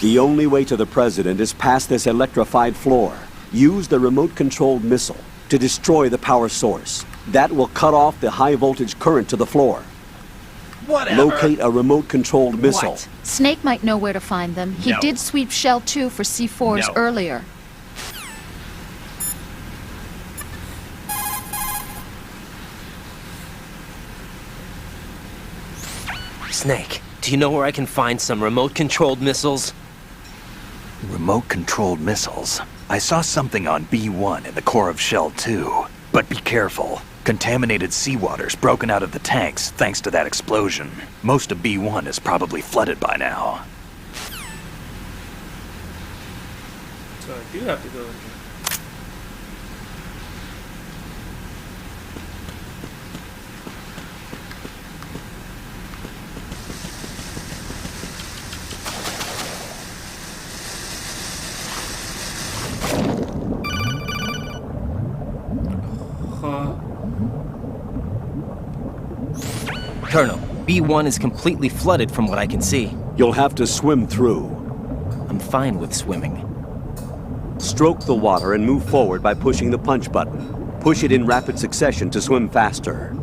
The only way to the president is past this electrified floor. Use the remote-controlled missile to destroy the power source. That will cut off the high-voltage current to the floor. Whatever. Locate a remote-controlled missile. What? Snake might know where to find them. He No. did sweep Shell 2 for C4s No. earlier. Snake, do you know where I can find some remote-controlled missiles? Remote-controlled missiles. I saw something on B1 in the core of Shell 2. But be careful. Contaminated seawater's broken out of the tanks thanks to that explosion. Most of B1 is probably flooded by now. So I do have to go in here. Colonel, B1 is completely flooded from what I can see. You'll have to swim through. I'm fine with swimming. Stroke the water and move forward by pushing the punch button. Push it in rapid succession to swim faster.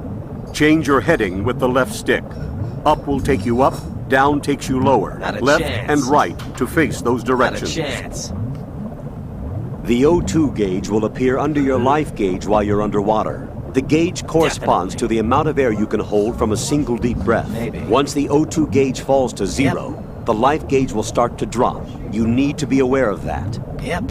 Change your heading with the left stick. Up will take you up, down takes you lower. Not a Left chance. and right to face those directions. Not a chance. The O2 gauge will appear under your life gauge while you're underwater. The gauge corresponds to the amount of air you can hold from a single deep breath. Maybe. Once the O2 gauge falls to zero, the life gauge will start to drop. You need to be aware of that. Yep.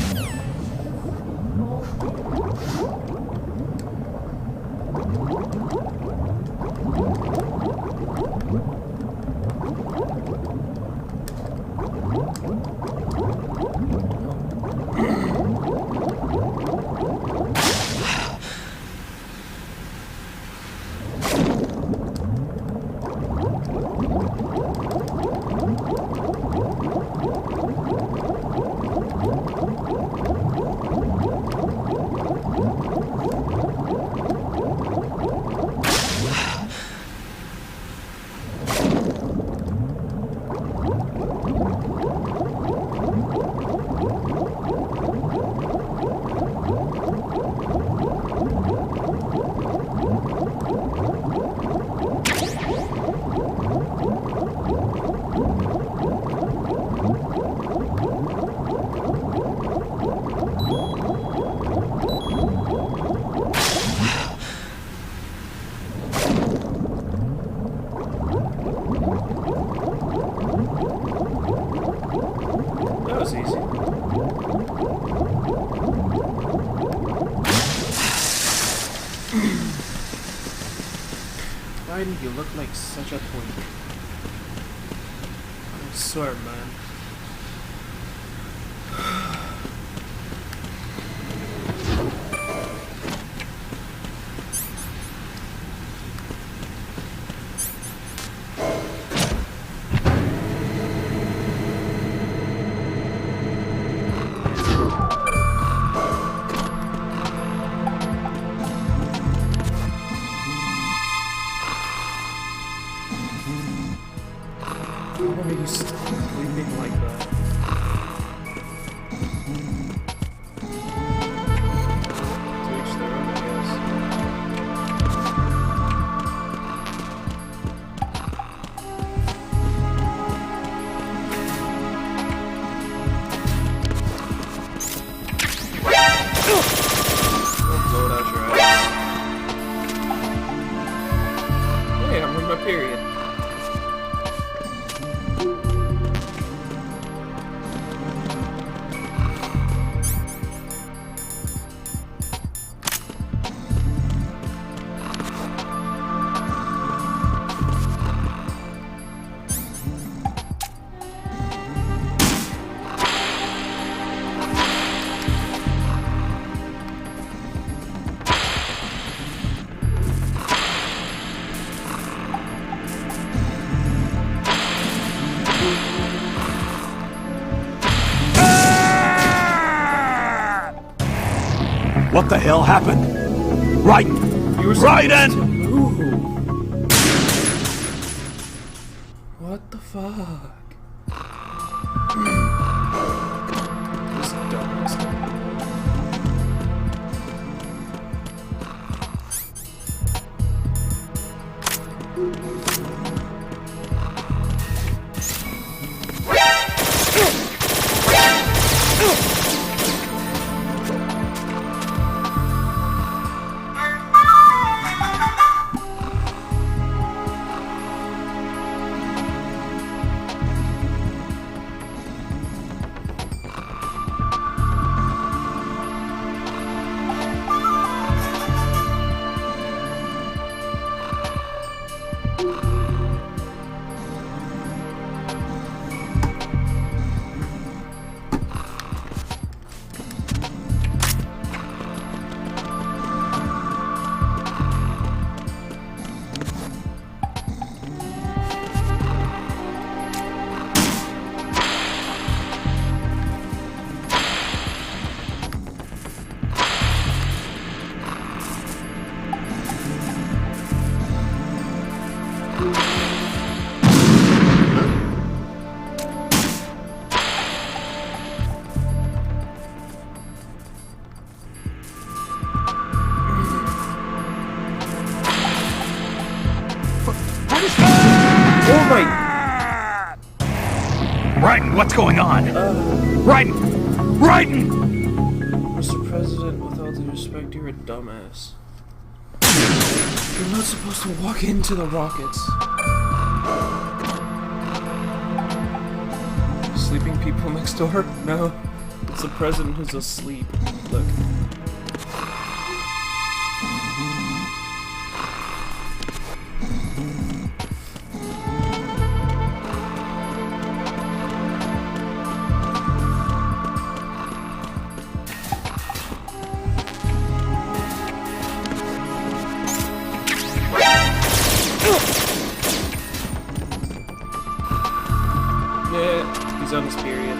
That was easy. Why do you look like such a twink? I swear, man. Why are you sleeping like that? To each their own, I guess. Don't blow it out your ass. Hey, I'm on my period. What the hell happened? Right! You were Right supposed in! to move. What the fuck? This dumbass. Oh my... Raiden, what's going on? Raiden! Raiden! Mr. President, with all due respect, you're a dumbass. You're not supposed to walk into the rockets. Sleeping people next door? No. It's the president who's asleep. Look. Yeah, he's on his period.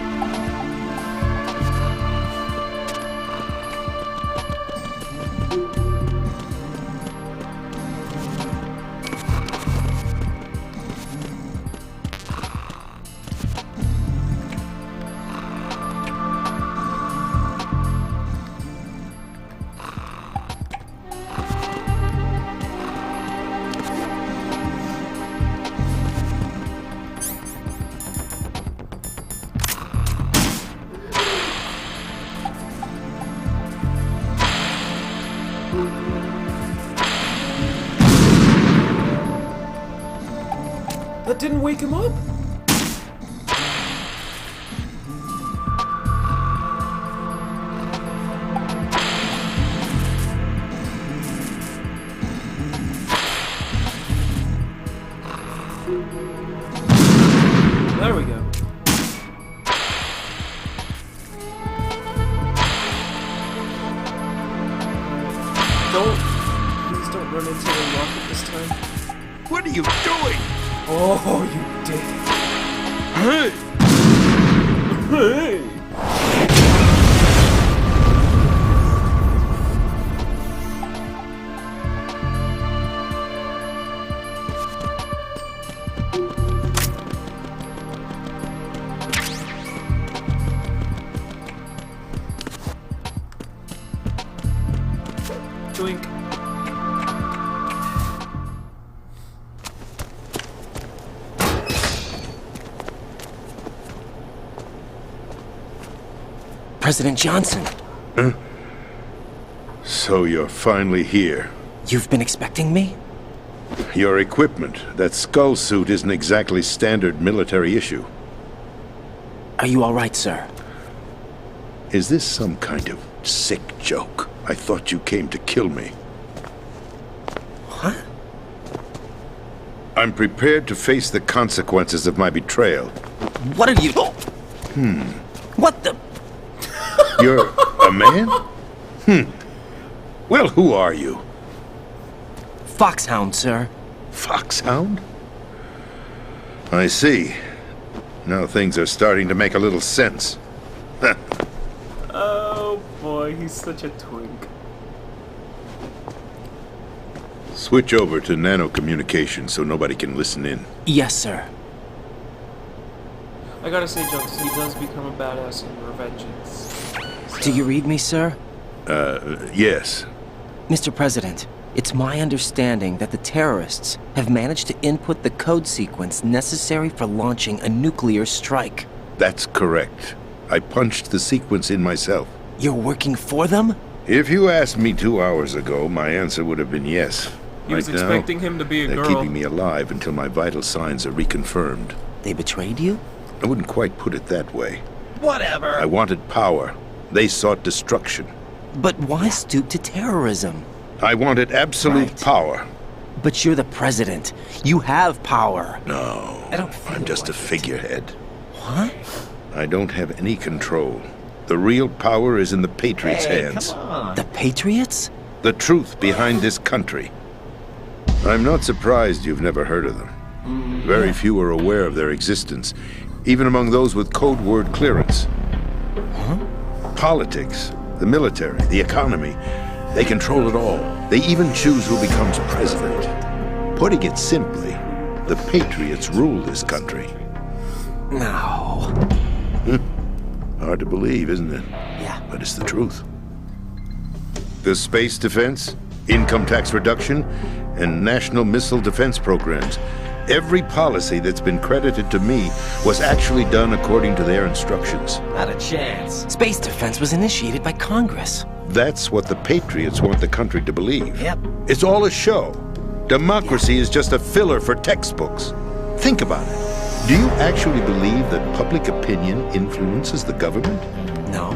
That didn't wake him up? There we go. Please don't run into the rocket this time. What are you doing? Oh, you dick. Hey! Hey! Twink. President Johnson, So you're finally here. you've been expecting me? Your equipment, that skull suit isn't exactly standard military issue. Are you all right, sir? Is this some kind of sick joke? I thought you came to kill me. What? I'm prepared to face the consequences of my betrayal. What are you... What the... You're a man? Well, who are you? Foxhound, sir. Foxhound? I see. Now things are starting to make a little sense. Oh boy, he's such a twink. Switch over to nano communication so nobody can listen in. Yes, sir. I gotta say, Jones, he does become a badass in Revengeance. Do you read me, sir? Yes. Mr. President, it's my understanding that the terrorists have managed to input the code sequence necessary for launching a nuclear strike. That's correct. I punched the sequence in myself. You're working for them? If you asked me 2 hours ago, my answer would have been yes. He was Right now, expecting him to be a they're girl. keeping me alive until my vital signs are reconfirmed. They betrayed you? I wouldn't quite put it that way. Whatever. I wanted power. They sought destruction. But why stoop to terrorism? I wanted absolute Right. power. But you're the president. You have power. No, I don't feel I'm just a like it. figurehead. What? I don't have any control. The real power is in the Patriots' hands. The Patriots? The truth behind this country. I'm not surprised you've never heard of them. Very few are aware of their existence, even among those with code word clearance. Politics, the military, the economy, they control it all. They even choose who becomes president. Putting it simply, the Patriots rule this country. No. Hard to believe, isn't it? Yeah. But it's the truth. The space defense, income tax reduction, and national missile defense programs. Every policy that's been credited to me was actually done according to their instructions. Not a chance. Space defense was initiated by Congress. That's what the Patriots want the country to believe. Yep. It's all a show. Democracy is just a filler for textbooks. Think about it. Do you actually believe that public opinion influences the government? No.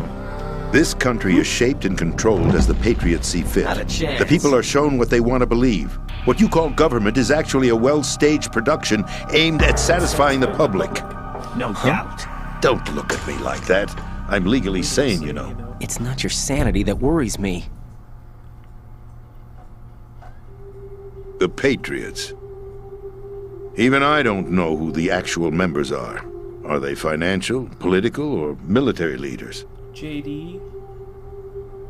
This country is shaped and controlled as the Patriots see fit. Not a chance. The people are shown what they want to believe. What you call government is actually a well-staged production aimed at satisfying the public. No doubt. Don't look at me like that. I'm legally sane, you know. It's not your sanity that worries me. The Patriots. Even I don't know who the actual members are. Are they financial, political, or military leaders? JD.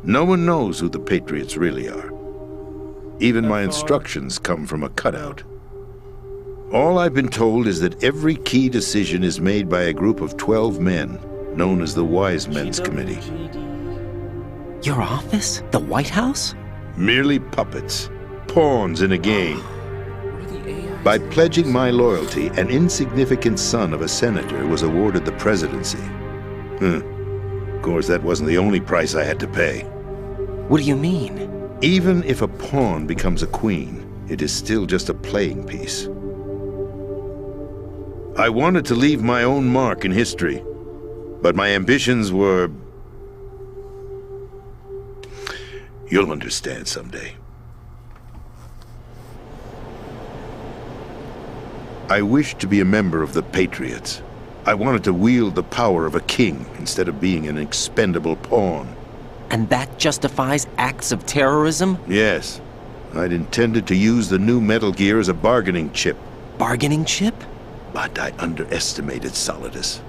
No one knows who the Patriots really are. Even my instructions come from a cutout. All I've been told is that every key decision is made by a group of 12 men, known as the Wise Men's Committee. GWJD. Your office? The White House? Merely puppets, pawns in a game. What are the AIs? By pledging my loyalty, an insignificant son of a senator was awarded the presidency. Of course, that wasn't the only price I had to pay. What do you mean? Even if a pawn becomes a queen, it is still just a playing piece. I wanted to leave my own mark in history, but my ambitions were... You'll understand someday. I wished to be a member of the Patriots. I wanted to wield the power of a king instead of being an expendable pawn. And that justifies acts of terrorism? Yes, I'd intended to use the new Metal Gear as a bargaining chip, Bargaining chip? but I underestimated Solidus.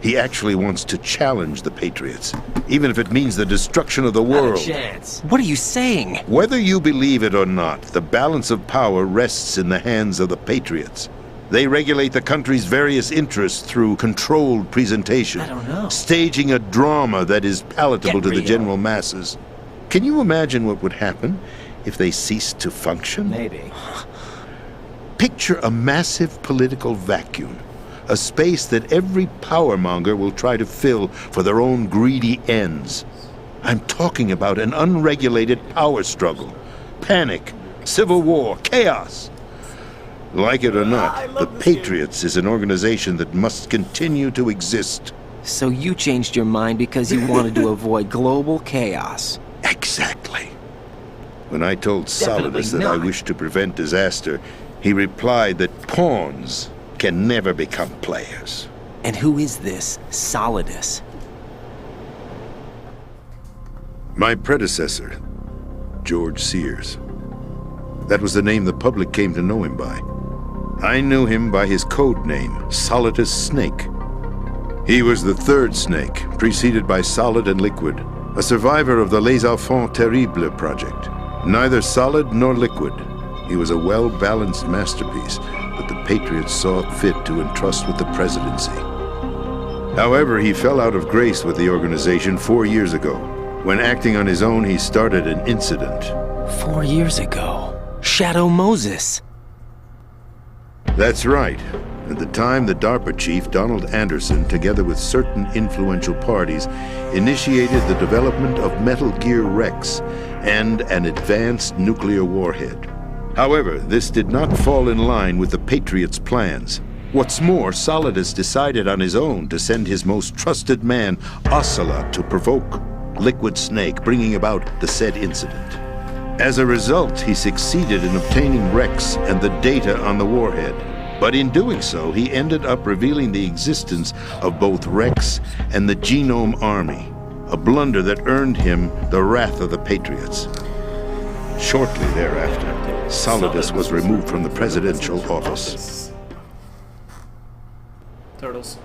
He actually wants to challenge the Patriots, even if it means the destruction of the world. Chance. What are you saying? Whether you believe it or not, the balance of power rests in the hands of the Patriots. They regulate the country's various interests through controlled presentation. I don't know. Staging a drama that is palatable Get to the real. general masses. Can you imagine what would happen if they ceased to function? Maybe. Picture a massive political vacuum. A space that every powermonger will try to fill for their own greedy ends. I'm talking about an unregulated power struggle. Panic, civil war, chaos. Like it or not, the Patriots is an organization that must continue to exist. So you changed your mind because you wanted to avoid global chaos. Exactly. When I told Definitely Solidus that I not. wished to prevent disaster, he replied that pawns can never become players. And who is this Solidus? My predecessor, George Sears. That was the name the public came to know him by. I knew him by his code name, Solidus Snake. He was the third Snake, preceded by Solid and Liquid, a survivor of the Les Enfants Terribles project. Neither solid nor liquid, he was a well-balanced masterpiece that the Patriots saw fit to entrust with the presidency. However, he fell out of grace with the organization 4 years ago. When acting on his own, he started an incident. 4 years ago. Shadow Moses. That's right. At the time, the DARPA chief, Donald Anderson, together with certain influential parties, initiated the development of Metal Gear Rex and an advanced nuclear warhead. However, this did not fall in line with the Patriots' plans. What's more, Solidus decided on his own to send his most trusted man, Ocelot, to provoke Liquid Snake, bringing about the said incident. As a result, he succeeded in obtaining Rex and the data on the warhead. But in doing so, he ended up revealing the existence of both Rex and the Genome Army, a blunder that earned him the wrath of the Patriots. Shortly thereafter, Solidus was removed from the presidential office. Turtles.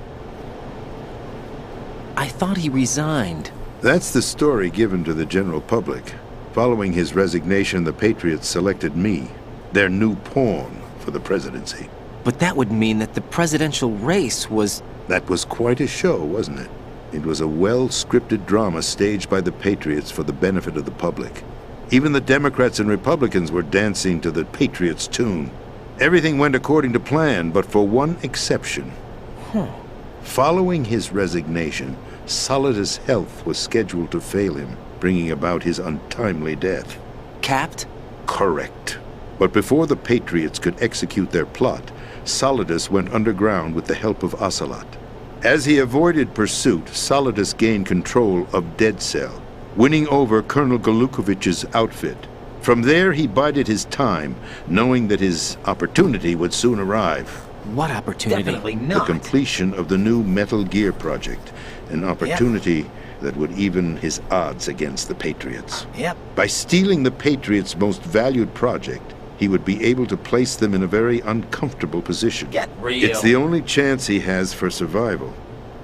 I thought he resigned. That's the story given to the general public. Following his resignation, the Patriots selected me, their new pawn, for the presidency. But that would mean that the presidential race was... That was quite a show, wasn't it? It was a well-scripted drama staged by the Patriots for the benefit of the public. Even the Democrats and Republicans were dancing to the Patriots' tune. Everything went according to plan, but for one exception. Following his resignation, Solidus' health was scheduled to fail him, bringing about his untimely death. Capped? Correct. But before the Patriots could execute their plot, Solidus went underground with the help of Ocelot. As he avoided pursuit, Solidus gained control of Dead Cell, winning over Colonel Golukovich's outfit. From there, he bided his time, knowing that his opportunity would soon arrive. What opportunity? Definitely The not. completion of the new Metal Gear project, an opportunity that would even his odds against the Patriots. Yep. By stealing the Patriots' most valued project, he would be able to place them in a very uncomfortable position. Get real. It's the only chance he has for survival.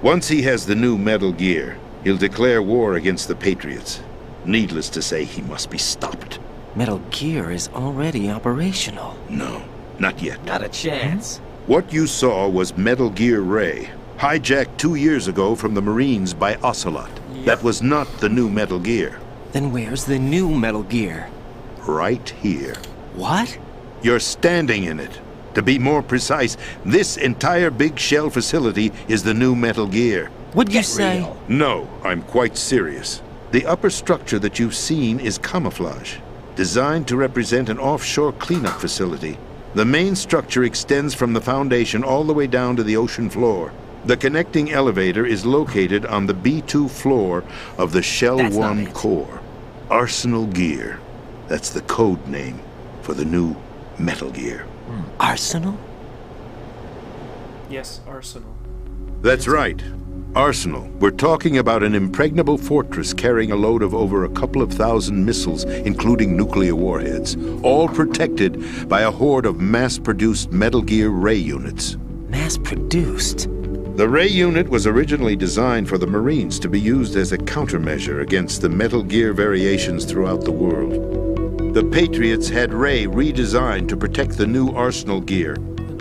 Once he has the new Metal Gear, he'll declare war against the Patriots. Needless to say, he must be stopped. Metal Gear is already operational. No, not yet. Not a chance. What you saw was Metal Gear Ray, hijacked 2 years ago from the Marines by Ocelot. That was not the new Metal Gear. Then where's the new Metal Gear? Right here. What? You're standing in it. To be more precise, this entire big shell facility is the new Metal Gear. What'd you say? real. No, I'm quite serious. The upper structure that you've seen is camouflage, designed to represent an offshore cleanup facility. The main structure extends from the foundation all the way down to the ocean floor. The connecting elevator is located on the B2 floor of the Shell That's not 1 it. core. Arsenal Gear. That's the code name for the new Metal Gear. Arsenal? Yes, Arsenal. That's right. Arsenal. We're talking about an impregnable fortress carrying a load of over a couple of thousand missiles, including nuclear warheads, all protected by a horde of mass-produced Metal Gear Ray units. Mass-produced? The Ray unit was originally designed for the Marines to be used as a countermeasure against the Metal Gear variations throughout the world. The Patriots had Ray redesigned to protect the new Arsenal Gear.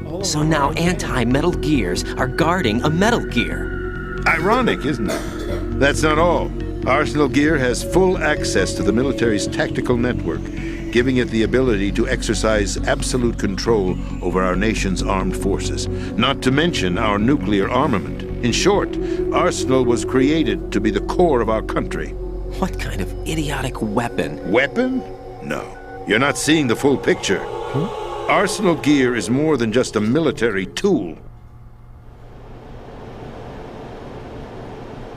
All of So them now are- anti-Metal Gears are guarding a Metal Gear. Ironic, isn't it? That's not all. Arsenal Gear has full access to the military's tactical network, giving it the ability to exercise absolute control over our nation's armed forces, not to mention our nuclear armament. In short, Arsenal was created to be the core of our country. What kind of idiotic weapon? Weapon? No. You're not seeing the full picture. Arsenal Gear is more than just a military tool.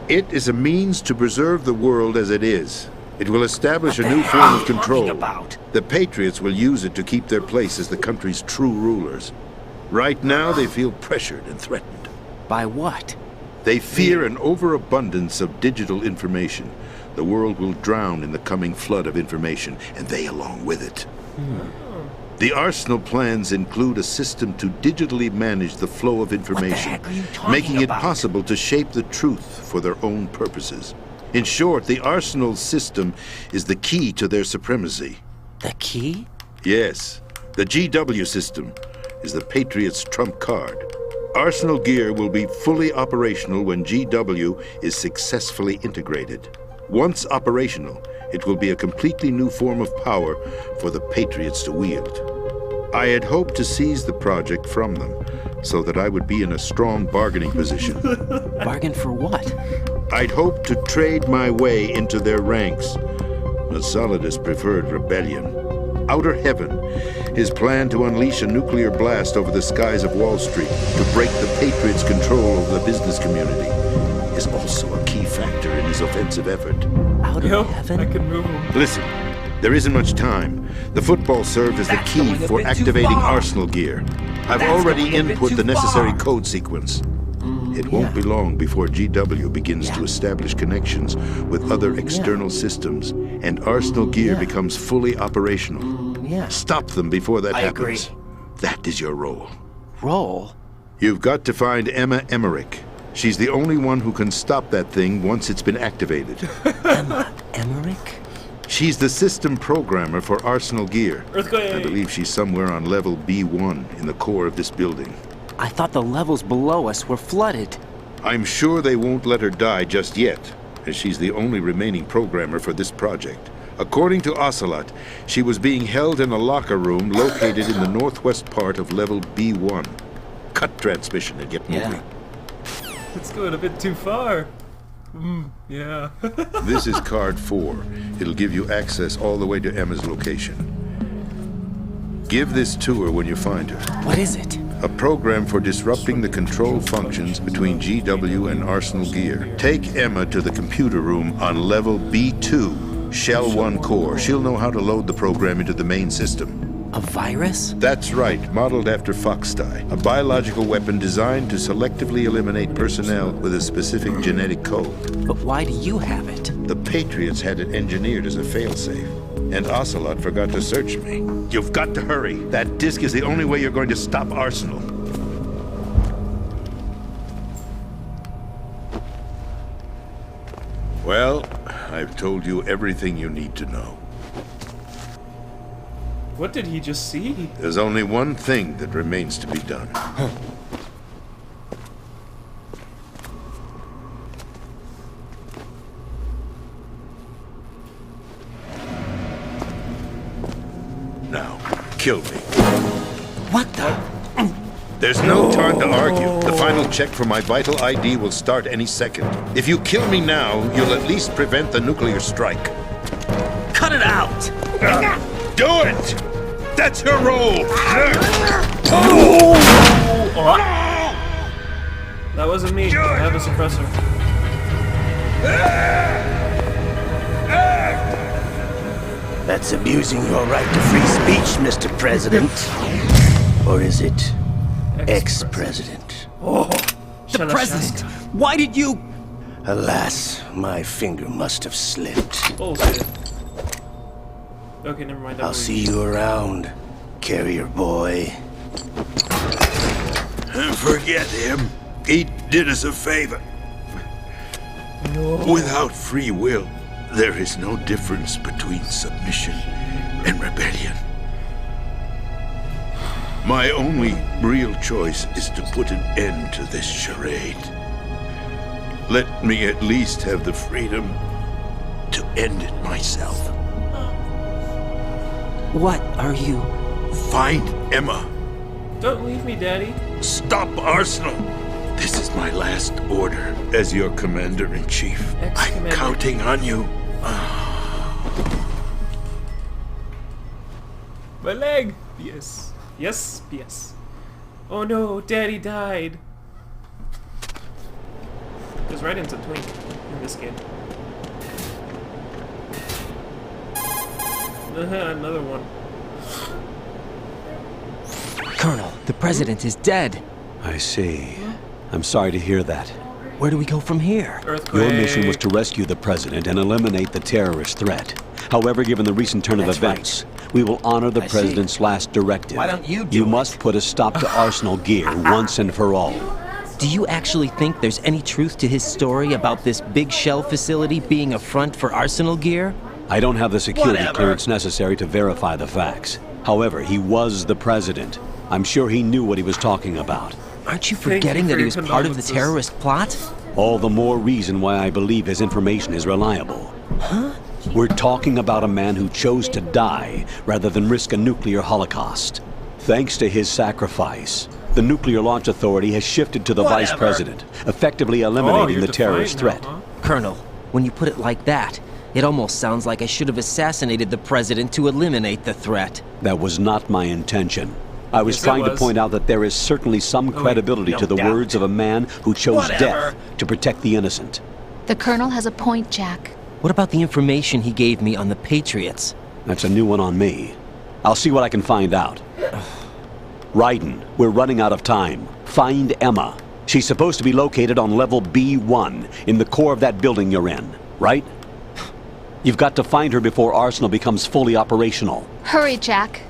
It is a means to preserve the world as it is. It will establish a new form of control. about? The Patriots will use it to keep their place as the country's true rulers. Right now, they feel pressured and threatened. By what? They fear an overabundance of digital information. The world will drown in the coming flood of information, and they along with it. The Arsenal plans include a system to digitally manage the flow of information, heck are you talking making it about? possible to shape the truth for their own purposes. In short, the Arsenal system is the key to their supremacy. The key? Yes, the GW system is the Patriots' trump card. Arsenal Gear will be fully operational when GW is successfully integrated. Once operational, it will be a completely new form of power for the Patriots to wield. I had hoped to seize the project from them, so that I would be in a strong bargaining position. Bargain for what? I'd hoped to trade my way into their ranks. But Solidus preferred rebellion. Outer Heaven, his plan to unleash a nuclear blast over the skies of Wall Street to break the Patriots' control over the business community, is also a key factor in his offensive effort. Out of Yo, heaven? I can move him. Listen, there isn't much time. The football served as the key for activating Arsenal Gear. I've already input the necessary code sequence. It won't be long before GW begins to establish connections with other external systems, and Arsenal Gear becomes fully operational. Yeah. Stop them before that I happens. agree. That is your role. Roll? You've got to find Emma Emmerich. She's the only one who can stop that thing once it's been activated. Emma Emmerich? She's the system programmer for Arsenal Gear. Earthquake. I believe she's somewhere on level B1 in the core of this building. I thought the levels below us were flooded. I'm sure they won't let her die just yet, as she's the only remaining programmer for this project. According to Ocelot, she was being held in a locker room located in the northwest part of level B1. Cut transmission and get moving. It's going a bit too far. Yeah. This is card 4. It'll give you access all the way to Emma's location. Give this to her when you find her. What is it? A program for disrupting the control functions between GW and Arsenal Gear. Take Emma to the computer room on level B2, Shell 1 core. She'll know how to load the program into the main system. A virus? That's right, modeled after Foxdie, a biological weapon designed to selectively eliminate personnel with a specific genetic code. But why do you have it? The Patriots had it engineered as a failsafe, and Ocelot forgot to search me. You've got to hurry. That disk is the only way you're going to stop Arsenal. Well, I've told you everything you need to know. What did he just see? There's only one thing that remains to be done. Now, kill me. What the? There's no time to argue. The final check for my vital ID will start any second. If you kill me now, you'll at least prevent the nuclear strike. Cut it out! Do it! That's your role! That wasn't me. I have a suppressor. That's abusing your right to free speech, Mr. President. Or is it ex-president? The president! Why did you... Alas, my finger must have slipped. Bullshit. Okay, never mind. I'll see you around, carrier boy. Forget him. He did us a favor. Without free will, there is no difference between submission and rebellion. My only real choice is to put an end to this charade. Let me at least have the freedom to end it myself. What are you... Find Emma. Don't leave me, Daddy. Stop Arsenal. This is my last order as your commander-in-chief. I'm Ex-commander. counting on you. My leg! Yes. Yes, yes. Oh no, Daddy died. Goes right into Twink in this game. Another one. Colonel, the president is dead. I see. I'm sorry to hear that. Where do we go from here? Earthquake. Your mission was to rescue the president and eliminate the terrorist threat. However, given the recent turn of That's events, we will honor the I see. president's last directive. Why don't you do You it? must put a stop to Arsenal Gear once and for all. Do you actually think there's any truth to his story about this big shell facility being a front for Arsenal Gear? I don't have the security Whatever. clearance necessary to verify the facts. However, he was the president. I'm sure he knew what he was talking about. Aren't you Thank you forgetting for that he your was part of the condolences. terrorist plot? All the more reason why I believe his information is reliable. Huh? We're talking about a man who chose to die rather than risk a nuclear holocaust. Thanks to his sacrifice, the Nuclear Launch Authority has shifted to the Vice President, effectively eliminating you're the terrorist defiant threat. now, huh? Colonel, when you put it like that, it almost sounds like I should have assassinated the president to eliminate the threat. That was not my intention. I was Yes, it trying to was. point out that there is certainly some credibility no to the doubt. words of a man who chose Whatever. death to protect the innocent. The Colonel has a point, Jack. What about the information he gave me on the Patriots? That's a new one on me. I'll see what I can find out. Raiden, we're running out of time. Find Emma. She's supposed to be located on level B1 in the core of that building you're in, right? You've got to find her before Arsenal becomes fully operational. Hurry, Jack.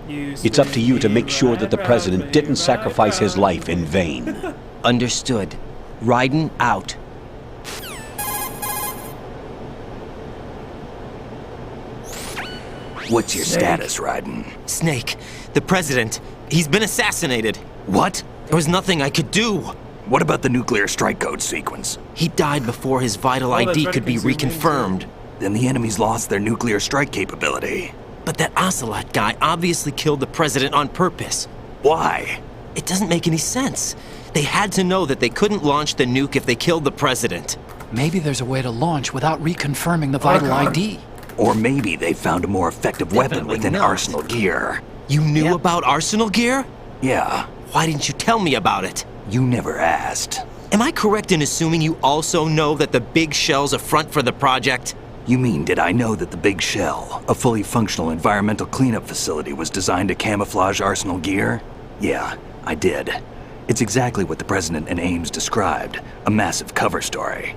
It's up to you to make sure that the president didn't sacrifice his life in vain. Understood. Raiden out. What's your status, Raiden? Snake, the president, he's been assassinated. What? There was nothing I could do. What about the nuclear strike code sequence? He died before his vital Oh, that's ID right, could be it consumed me too. reconfirmed. Then the enemy's lost their nuclear strike capability. But that Ocelot guy obviously killed the president on purpose. Why? It doesn't make any sense. They had to know that they couldn't launch the nuke if they killed the president. Maybe there's a way to launch without reconfirming the vital ID. Or maybe they found a more effective weapon Definitely within not. Arsenal gear. You knew about Arsenal gear? Yeah, Why didn't you tell me about it? you never asked. Am I correct in assuming you also know that the big shell's a front for the project? You mean, did I know that the Big Shell, a fully functional environmental cleanup facility, was designed to camouflage Arsenal gear? Yeah, I did. It's exactly what the President and Ames described, a massive cover story.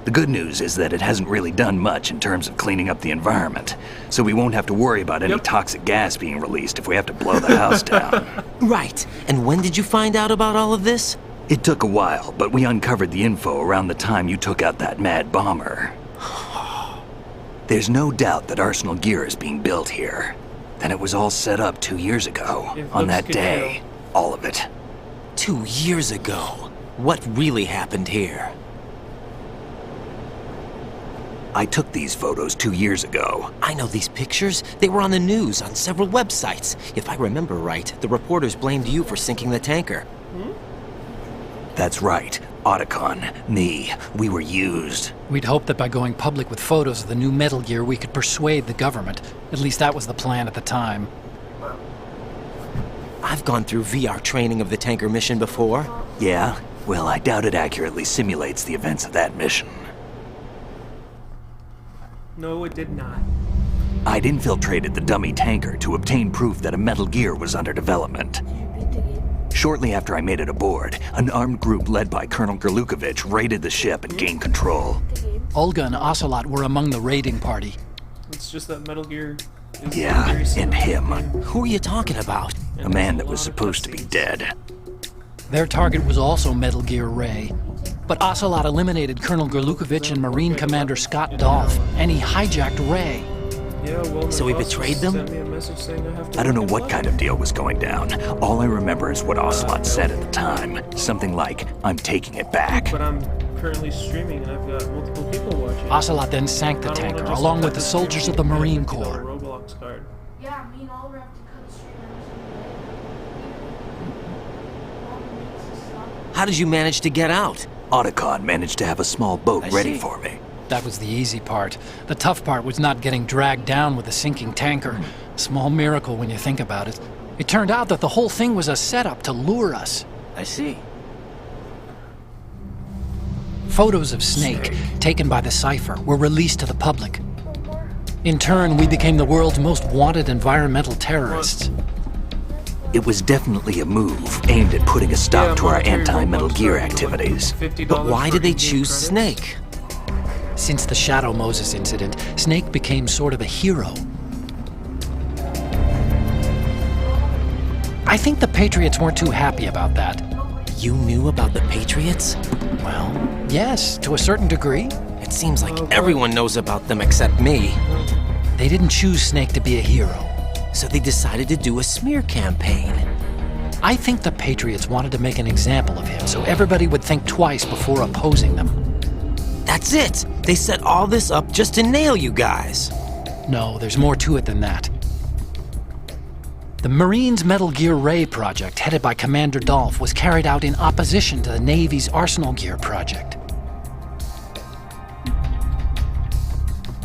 The good news is that it hasn't really done much in terms of cleaning up the environment, so we won't have to worry about any toxic gas being released if we have to blow the house down. Right. And when did you find out about all of this? It took a while, but we uncovered the info around the time you took out that mad bomber. There's no doubt that Arsenal gear is being built here. Then it was all set up 2 years ago, It on looks that good, day. All of it. 2 years ago. What really happened here? I took these photos 2 years ago. I know these pictures. They were on the news on several websites. If I remember right, the reporters blamed you for sinking the tanker. That's right. Otacon, me, we were used. We'd hoped that by going public with photos of the new Metal Gear, we could persuade the government. At least that was the plan at the time. I've gone through VR training of the tanker mission before. Yeah? Well, I doubt it accurately simulates the events of that mission. No, it did not. I'd infiltrated the dummy tanker to obtain proof that a Metal Gear was under development. Shortly after I made it aboard, an armed group led by Colonel Gerlukovich raided the ship and gained control. Olga and Ocelot were among the raiding party. It's just that Metal Gear is Yeah, very and similar. him. Who are you talking about? A man that was supposed to be dead. Their target was also Metal Gear Ray. But Ocelot eliminated Colonel Gerlukovich and Marine Commander Scott Dolph, and he hijacked Ray. Yeah, well, my So he boss betrayed just them? sent me a message saying I have to I don't know work what in kind of deal was going down. All I remember is what Ocelot said at the time. Something like, I'm taking it back. But I'm currently streaming and I've got multiple people watching. Ocelot then sank the I don't wanna tanker, just along cut with the this soldiers stream of the and Marine get a Corps. Roblox card. Yeah, me and Oliver have to cut the stream every How did you manage to get out? Otacon managed to have a small boat I ready see. for me. That was the easy part. The tough part was not getting dragged down with the sinking tanker. Small miracle when you think about it. It turned out that the whole thing was a setup to lure us. I see. Photos of Snake, taken by the Cypher, were released to the public. In turn, we became the world's most wanted environmental terrorists. It was definitely a move aimed at putting a stop to our monetary anti-Metal Roblox Gear card, activities. $50 But why for did they in-game choose credits. Snake? Since the Shadow Moses incident, Snake became sort of a hero. I think the Patriots weren't too happy about that. You knew about the Patriots? Well, yes, to a certain degree. It seems like everyone knows about them except me. They didn't choose Snake to be a hero. So they decided to do a smear campaign. I think the Patriots wanted to make an example of him so everybody would think twice before opposing them. That's it! They set all this up just to nail you guys. No, there's more to it than that. The Marines' Metal Gear Ray project, headed by Commander Dolph, was carried out in opposition to the Navy's Arsenal Gear project.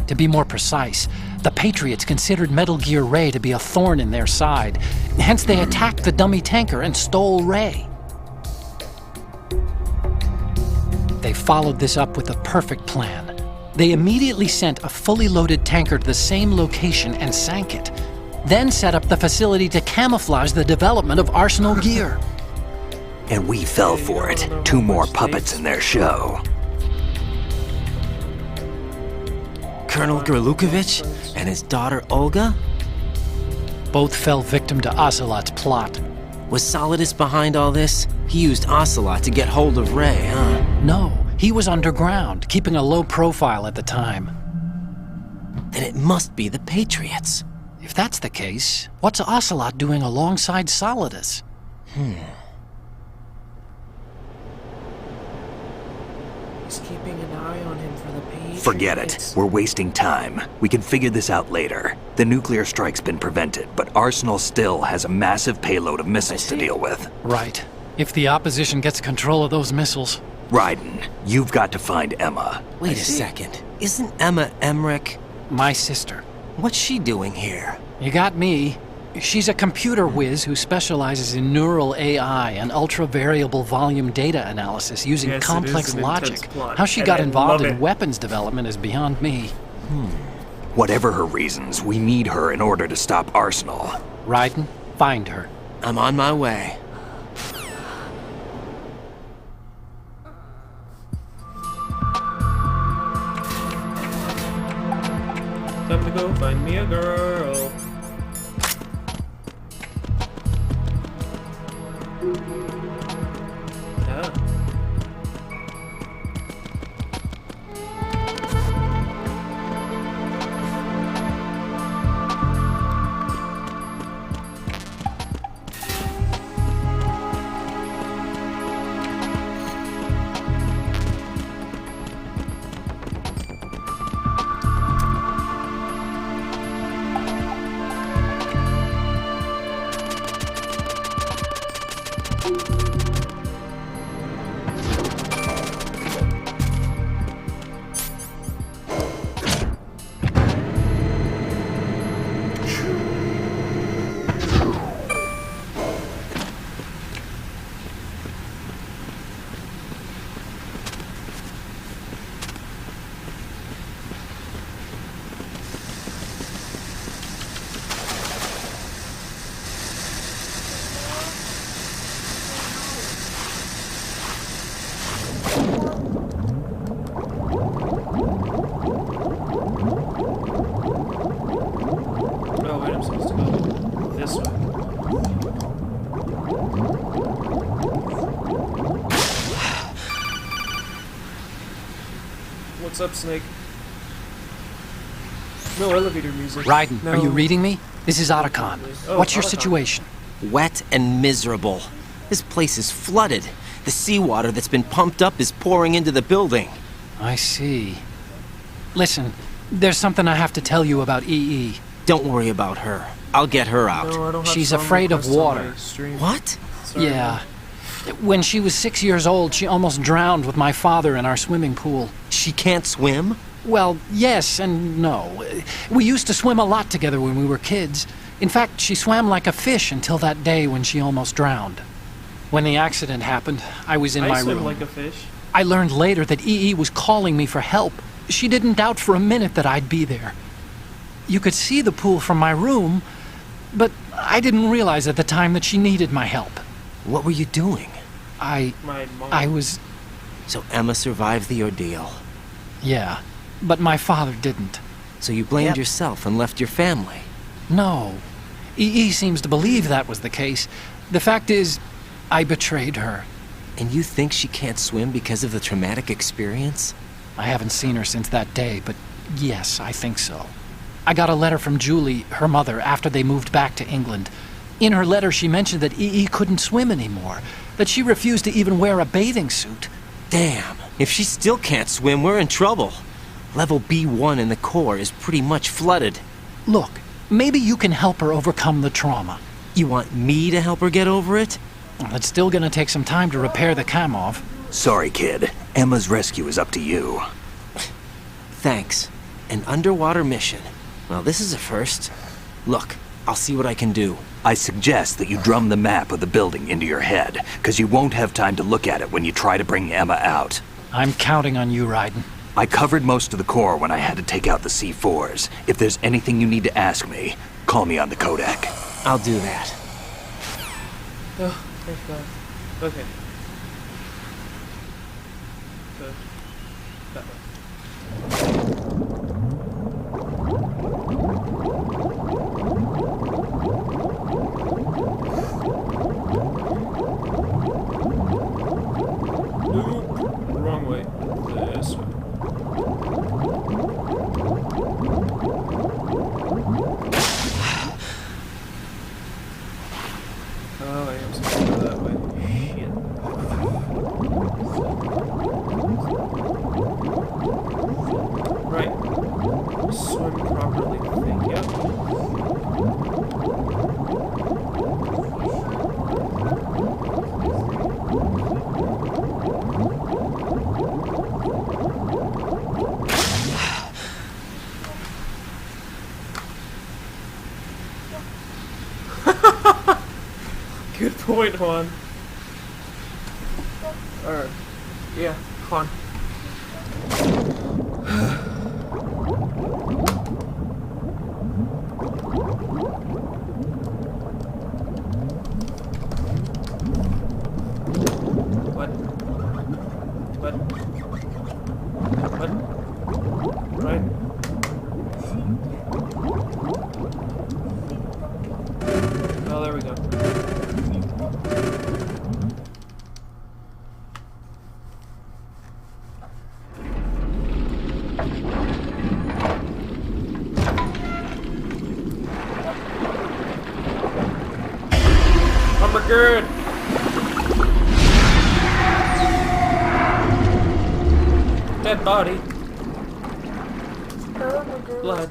To be more precise, the Patriots considered Metal Gear Ray to be a thorn in their side. Hence, they attacked the dummy tanker and stole Ray. They followed this up with a perfect plan. They immediately sent a fully loaded tanker to the same location and sank it. Then set up the facility to camouflage the development of Arsenal Gear. And we fell for it. 2 more puppets in their show. Colonel Gerlukovich and his daughter Olga? Both fell victim to Ocelot's plot. Was Solidus behind all this? He used Ocelot to get hold of Ray, huh? No, he was underground, keeping a low profile at the time. Then it must be the Patriots. If that's the case, what's Ocelot doing alongside Solidus? He's keeping an eye on him for the Patriots. Forget it. We're wasting time. We can figure this out later. The nuclear strike's been prevented, but Arsenal still has a massive payload of missiles to deal with. Right. If the opposition gets control of those missiles. Raiden, you've got to find Emma. Wait a second. Isn't Emma Emmerich? My sister. What's she doing here? You got me. She's a computer whiz who specializes in neural AI and ultra-variable volume data analysis using Yes, it complex is an intense logic. plot, How she and got I involved love in it. weapons development is beyond me. Whatever her reasons, we need her in order to stop Arsenal. Raiden, find her. I'm on my way. Time to go find me a girl. Yeah. Oh, wait, I'm supposed to go this way. What's up, Snake? No elevator music. Raiden, No. are you reading me? This is Otacon. Oh, What's your Otacon. situation? Wet and miserable. This place is flooded. The seawater that's been pumped up is pouring into the building. I see. Listen, there's something I have to tell you about EE. Don't worry about her. I'll get her out. No, I don't have She's song afraid of requests on water. my stream. What? Sorry. Yeah. When she was 6 years old, she almost drowned with my father in our swimming pool. She can't swim? Well, yes and no. We used to swim a lot together when we were kids. In fact, she swam like a fish until that day when she almost drowned. When the accident happened, I was in I my swim room. like a fish. I learned later that EE was calling me for help. She didn't doubt for a minute that I'd be there. You could see the pool from my room, but I didn't realize at the time that she needed my help. What were you doing? My mom. I was, So Emma survived the ordeal. yeah, but my father didn't. So you blamed Yep. yourself and left your family. No. EE seems to believe that was the case. The fact is, I betrayed her. And you think she can't swim because of the traumatic experience? I haven't seen her since that day, but yes, I think so. I got a letter from Julie, her mother, after they moved back to England. In her letter, she mentioned that EE couldn't swim anymore, that she refused to even wear a bathing suit. Damn, if she still can't swim, we're in trouble. Level B1 in the core is pretty much flooded. Look, maybe you can help her overcome the trauma. You want me to help her get over it? Well, it's still gonna take some time to repair the Kamov. Sorry, kid. Emma's rescue is up to you. Thanks. An underwater mission. Well, this is a first. Look, I'll see what I can do. I suggest that you drum the map of the building into your head, because you won't have time to look at it when you try to bring Emma out. I'm counting on you, Raiden. I covered most of the core when I had to take out the C4s. If there's anything you need to ask me, call me on the Kodak. I'll do that. Oh, thank God. Okay. So, that Nope. Wrong way. This way. Oh, I am supposed to go that way. Shit. Right. Swim properly. Thank you. Good point, Juan. Alright. Yeah, Juan. What? What? What? Right? Oh, there we go. Good. Dead body. Blood.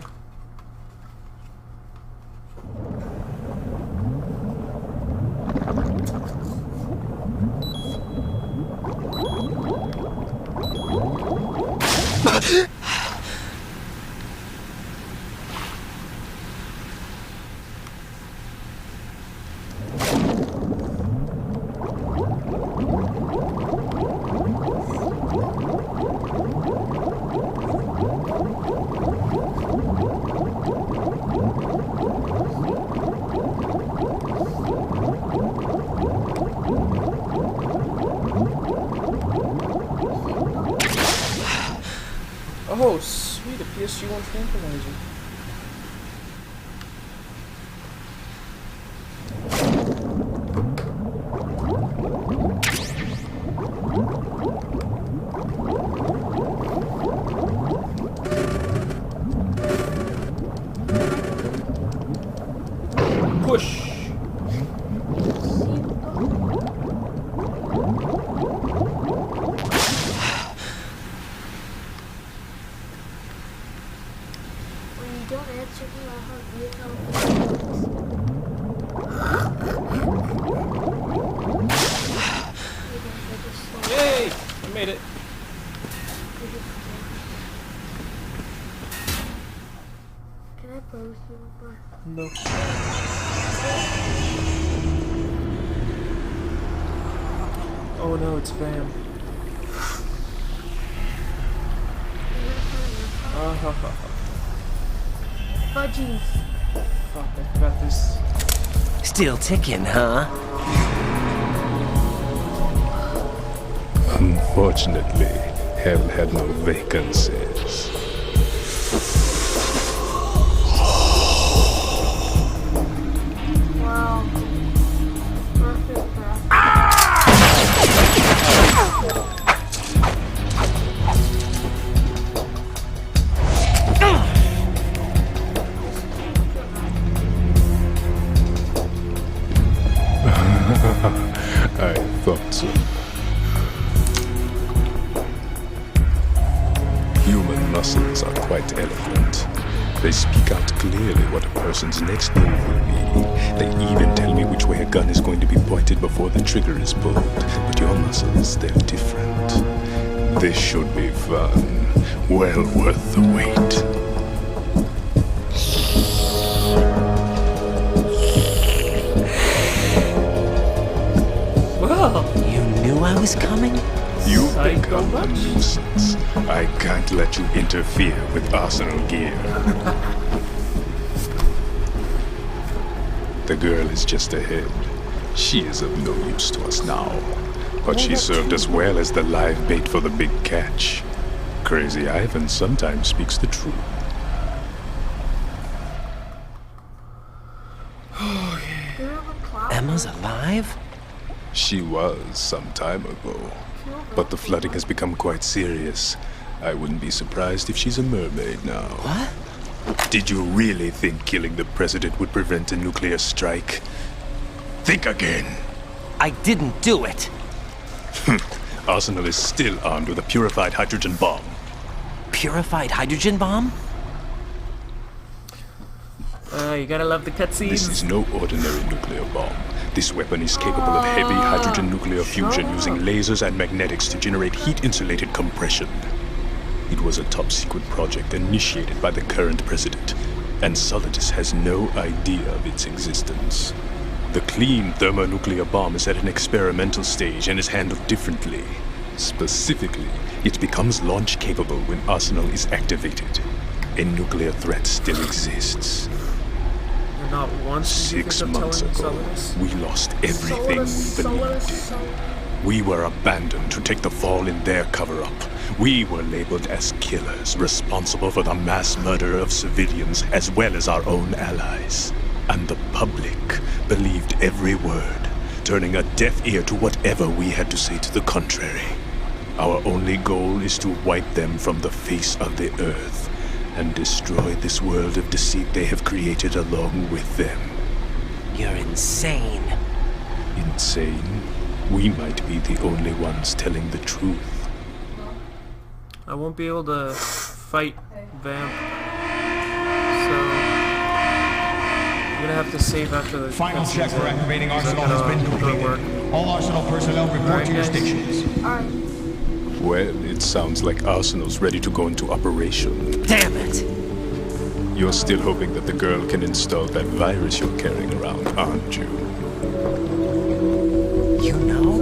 Oh, sweet, a PSG-1 tranquilizer. Push. Don't answer me, I'll have you Yay! I made it. Can I play with you, bro? No. Oh no, it's Bam. Oh, ha, ha, ha. Fudgies. Fuck, I got this. Still ticking, huh? Unfortunately, hell had no vacancies. Wow. Perfect, bro. muscles are quite eloquent. They speak out clearly what a person's next move will be. They even tell me which way a gun is going to be pointed before the trigger is pulled. But your muscles, they're different. This should be fun. Well worth the wait. Well, You knew I was coming? You've Psycho become a much? nuisance. I can't let you interfere with Arsenal gear. The girl is just ahead. She is of no use to us now. But she served us well as the live bait for the big catch. Crazy Ivan sometimes speaks the truth. Emma's alive? She was some time ago. But the flooding has become quite serious. I wouldn't be surprised if she's a mermaid now. What? Did you really think killing the president would prevent a nuclear strike? Think again. I didn't do it. Arsenal is still armed with a purified hydrogen bomb. Purified hydrogen bomb? you gotta love the cutscenes. This is no ordinary nuclear bomb. This weapon is capable of heavy hydrogen nuclear fusion using lasers and magnetics to generate heat-insulated compression. It was a top-secret project initiated by the current president, and Solidus has no idea of its existence. The clean thermonuclear bomb is at an experimental stage and is handled differently. Specifically, it becomes launch-capable when Arsenal is activated. A nuclear threat still exists. You're not once 6 months ago, we lost everything we believed in. We were abandoned to take the fall in their cover-up. We were labeled as killers, responsible for the mass murder of civilians as well as our own allies. And the public believed every word, turning a deaf ear to whatever we had to say to the contrary. Our only goal is to wipe them from the face of the earth and destroy this world of deceit they have created along with them. You're insane. Insane? We might be the only ones telling the truth. I won't be able to fight Vamp, so I'm gonna have to save after the Final check for end, activating 'cause I Arsenal has gotta been go to work. completed. All Arsenal personnel report to your guys. stations. Well, it sounds like Arsenal's ready to go into operation. Damn it! You're still hoping that the girl can install that virus you're carrying around, aren't you? You know?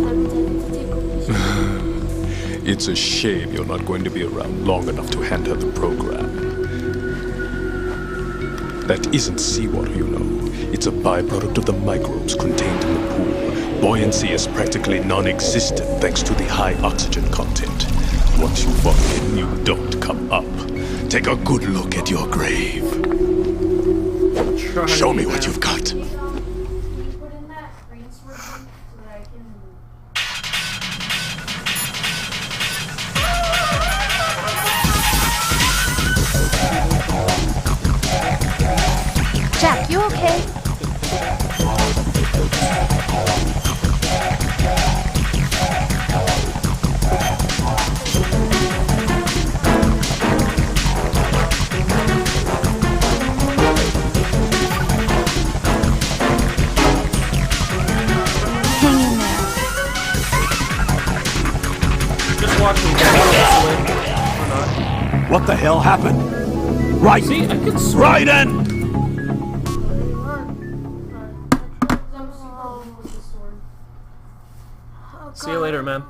It's a shame you're not going to be around long enough to hand her the program. That isn't seawater, you know. It's a byproduct of the microbes contained in the pool. Buoyancy is practically non-existent thanks to the high oxygen content. Once you fall in, you don't come up. Take a good look at your grave. Show me what you've got. Jack, you okay? Hang in there. Just watch me go this way. Or not. What the hell happened? Right! See, I can swim. Right in! See you later, man.